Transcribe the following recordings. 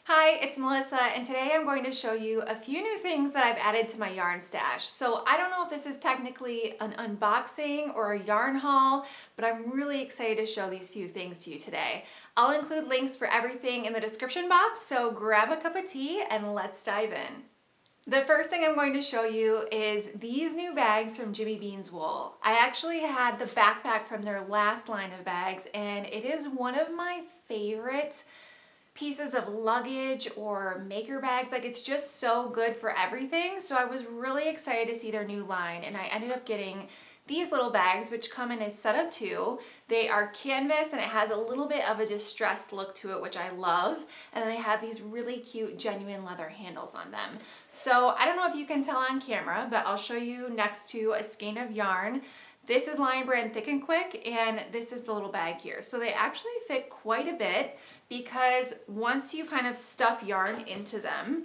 Hi, it's Melissa, and today I'm going to show you a few new things that I've added to my yarn stash. So I don't know if this is technically an unboxing or a yarn haul, but I'm really excited to show these few things to you today. I'll include links for everything in the description box, so grab a cup of tea and let's dive in. The first thing I'm going to show you is these new bags from Jimmy Bean's Wool. I actually had the backpack from their last line of bags, and it is one of my favorite pieces of luggage or maker bags. Like, it's just so good for everything. So I was really excited to see their new line, and I ended up getting these little bags, which come in a set of two. They are canvas and it has a little bit of a distressed look to it, which I love. And then they have these really cute genuine leather handles on them. So I don't know if you can tell on camera, but I'll show you next to a skein of yarn. This is Lion Brand Thick and Quick, and this is the little bag here. So they actually fit quite a bit, because once you kind of stuff yarn into them,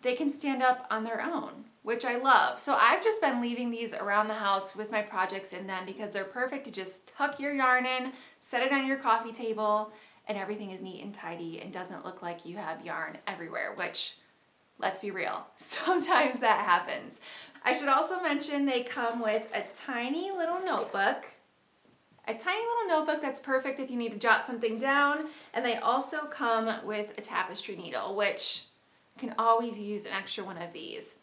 they can stand up on their own, which I love. So I've just been leaving these around the house with my projects in them because they're perfect to just tuck your yarn in, set it on your coffee table, and everything is neat and tidy and doesn't look like you have yarn everywhere, which, let's be real, sometimes that happens. I should also mention they come with a tiny little notebook. That's perfect if you need to jot something down. And they also come with a tapestry needle, which you can always use an extra one of these.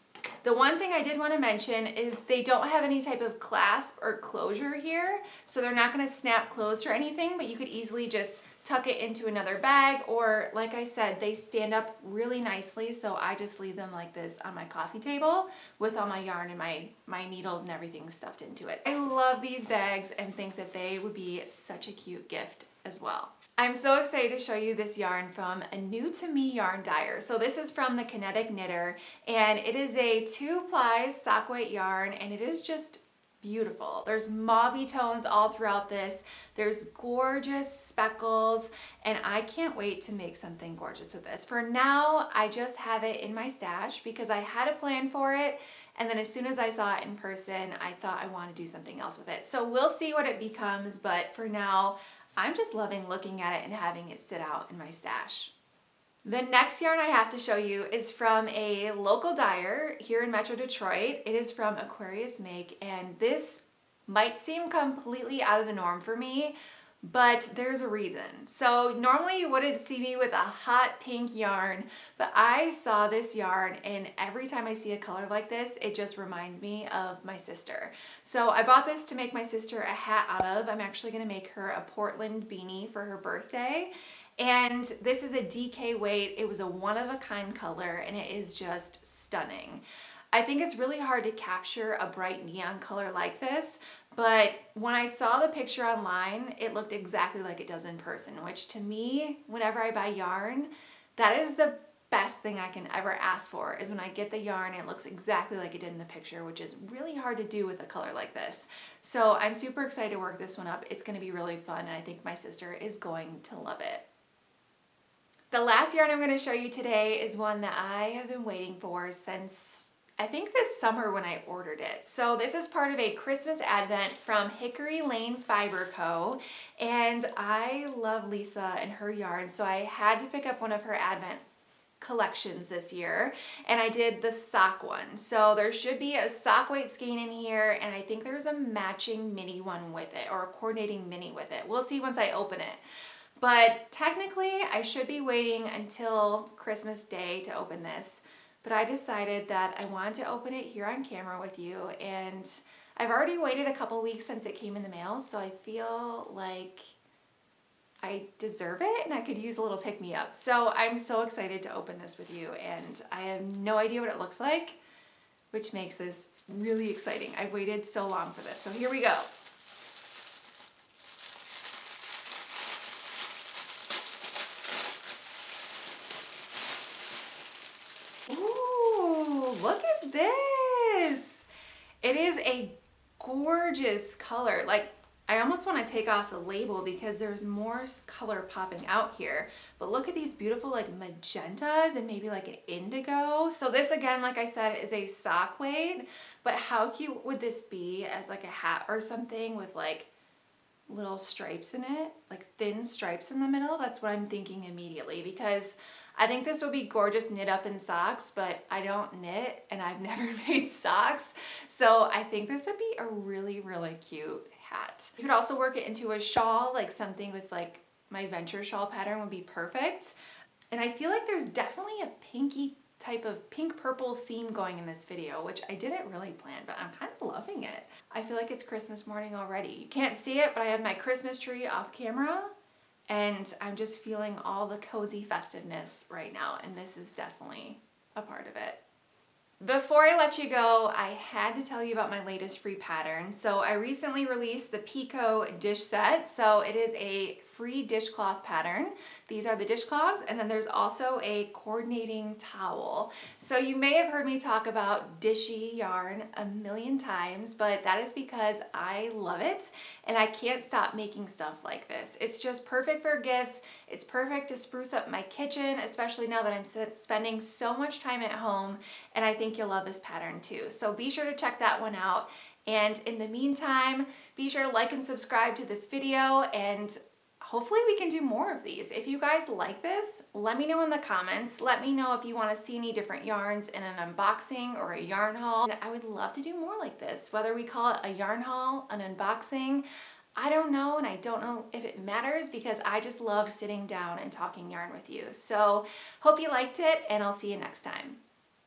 The one thing I did want to mention is they don't have any type of clasp or closure here, so they're not going to snap closed or anything, but you could easily just tuck it into another bag, or like I said, they stand up really nicely, so I just leave them like this on my coffee table with all my yarn and my needles and everything stuffed into it. I love these bags and think that they would be such a cute gift as well. I'm so excited to show you this yarn from a new to me yarn dyer. So this is from the Kinetic knitter, and it is a 2-ply sock weight yarn, and it is just beautiful. There's mauvey tones all throughout this. There's gorgeous speckles, and I can't wait to make something gorgeous with this. For now, I just have it in my stash because I had a plan for it, and then as soon as I saw it in person, I thought I want to do something else with it. So we'll see what it becomes, but for now, I'm just loving looking at it and having it sit out in my stash. The next yarn I have to show you is from a local dyer here in Metro Detroit. It is from Aquarius Make, and this might seem completely out of the norm for me, but there's a reason. So normally you wouldn't see me with a hot pink yarn, but I saw this yarn, and every time I see a color like this, it just reminds me of my sister. So I bought this to make my sister a hat out of. I'm actually gonna make her a Portland beanie for her birthday. And this is a DK weight. It was a one-of-a-kind color, and it is just stunning. I think it's really hard to capture a bright neon color like this, but when I saw the picture online, it looked exactly like it does in person, which to me, whenever I buy yarn, that is the best thing I can ever ask for, is when I get the yarn and it looks exactly like it did in the picture, which is really hard to do with a color like this. So I'm super excited to work this one up. It's gonna be really fun, and I think my sister is going to love it. The last yarn I'm going to show you today is one that I have been waiting for since I think this summer when I ordered it. So this is part of a Christmas advent from Hickory Fiber Co. And I love Lisa and her yarn, so I had to pick up one of her advent collections this year, and I did the sock one. So there should be a sock weight skein in here, and I think there's a matching mini one with it, or a coordinating mini with it. We'll see once I open it. But technically, I should be waiting until Christmas Day to open this. But I decided that I wanted to open it here on camera with you. And I've already waited a couple weeks since it came in the mail, so I feel like I deserve it and I could use a little pick-me-up. So I'm so excited to open this with you, and I have no idea what it looks like, which makes this really exciting. I've waited so long for this. So here we go. Ooh, look at this. It is a gorgeous color. Like, I almost want to take off the label because there's more color popping out here. But look at these beautiful like magentas and maybe like an indigo. So this, again, like I said, is a sock weight, but how cute would this be as like a hat or something with like little stripes in it, like thin stripes in the middle? That's what I'm thinking immediately, because I think this would be gorgeous knit up in socks, but I don't knit and I've never made socks. So I think this would be a really, really cute hat. You could also work it into a shawl, like something with like my venture shawl pattern would be perfect. And I feel like there's definitely a pinky type of pink purple theme going in this video, which I didn't really plan, but I'm kind of loving it. I feel like it's Christmas morning already. You can't see it, but I have my Christmas tree off camera and I'm just feeling all the cozy festiveness right now, and this is definitely a part of it. Before I let you go, I had to tell you about my latest free pattern. So I recently released the Pico dish set. So it is a free dishcloth pattern. These are the dishcloths, and then there's also a coordinating towel. So you may have heard me talk about dishy yarn a million times, but that is because I love it and I can't stop making stuff like this. It's just perfect for gifts. It's perfect to spruce up my kitchen, especially now that I'm spending so much time at home, and I think you'll love this pattern too. So be sure to check that one out. And in the meantime, be sure to like and subscribe to this video, and hopefully we can do more of these. If you guys like this, let me know in the comments. Let me know if you want to see any different yarns in an unboxing or a yarn haul. I would love to do more like this, whether we call it a yarn haul, an unboxing. I don't know, and I don't know if it matters because I just love sitting down and talking yarn with you. So hope you liked it, and I'll see you next time.